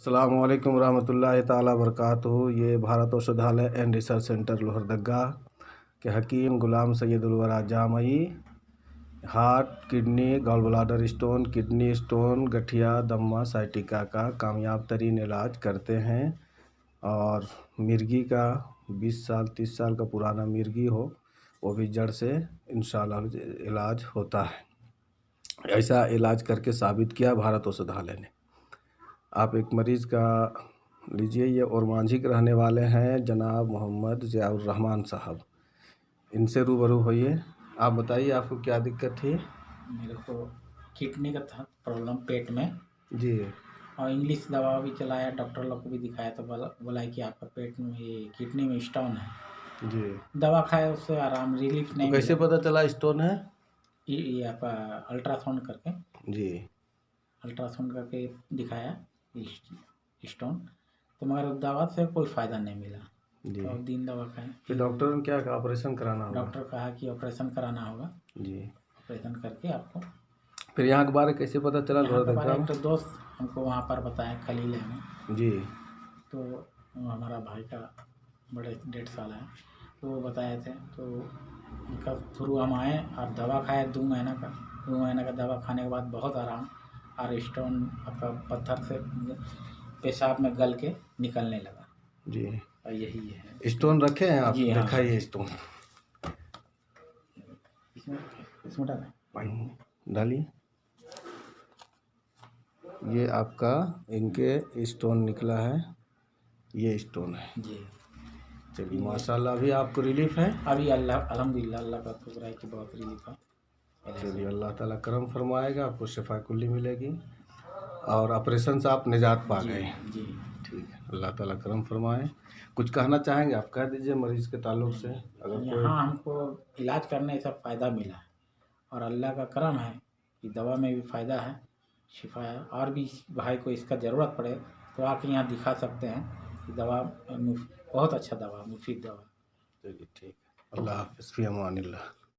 अस्सलामुअलैकुम रहमतुल्लाहि ताला बरकातुहू। ये भारत औषधालय एंड रिसर्च सेंटर लोहरदगा के हकीम गुलाम सैयदुल वरा जामई heart, kidney, gall bladder stone, kidney stone, गठिया, दम्मा, साइटिका का कामयाब तरीन इलाज करते हैं। और मिर्गी का 20 साल 30 साल का पुराना मिर्गी हो वो भी जड़ से इंशाल्लाह इलाज होता है। ऐसा इलाज करके साबित किया भारत औषधालय ने। आप एक मरीज़ का लीजिए। ये और मांझी के रहने वाले हैं जनाब मोहम्मद ज़ियाउर रहमान साहब। इनसे रूबरू होइए। आप बताइए आपको क्या दिक्कत थी? मेरे को किडनी का था प्रॉब्लम पेट में। जी और इंग्लिश दवा भी चलाया, डॉक्टर लोग को भी दिखाया तो बोला है कि आपका पेट में ये किडनी में स्टोन है। जी। दवा खाए उससे आराम रिलीफ तो नहीं कैसे मिला। पता चला स्टोन है? ये आपका अल्ट्रासाउंड करके जी दिखाया स्टोन, तो मगर दवा से कोई फ़ायदा नहीं मिला। जी। तो दिन दवा खाए। फिर डॉक्टर ने क्या कहा? ऑपरेशन कराना होगा। डॉक्टर कहा कि ऑपरेशन कराना होगा। जी। ऑपरेशन करके आपको। फिर यहाँ के बारे कैसे पता चला यहाँ के बारे लोहरदगा एक में? तो दोस्त हमको वहाँ पर बताया खलील है। जी तो वो हमारा भाई का बड़े 1.5 साल है, तो वो बताए थे, तो उनका थ्रू हम आए और दवा खाए 2 महीने का दवा खाने के बाद बहुत आराम। और स्टोन आपका पत्थर से पेशाब में गल के निकलने लगा। जी। और यही है। स्टोन रखे हैं आप? जी हाँ। दिखाइए स्टोन। इसमें डालें। डालिए। ये आपका इनके स्टोन निकला है। ये स्टोन है जी। चलिए माशाल्लाह। अभी आपको रिलीफ है? अभी अल्हम्दुलिल्लाह अल्लाह का शुक्र है कि बहुत रिलीफ है। चलिए अल्लाह ताला करम फरमाएगा, आपको शिफा कुल्ली मिलेगी और ऑपरेशन से आप निजात पा गए। जी ठीक है, अल्लाह ताला करम फरमाए। कुछ कहना चाहेंगे आप? कह दीजिए मरीज़ के ताल्लुक से। अगर कोई यहाँ हमको इलाज करने से फ़ायदा मिला है और अल्लाह का करम है कि दवा में भी फ़ायदा है, शिफा है। और भी भाई को इसका ज़रूरत पड़े तो आके यहाँ दिखा सकते हैं कि दवा बहुत अच्छा दवा, मुफीद दवा। चलिए ठीक है। अल्लाह हाफ़िज़, फ़ी अमानिल्लाह।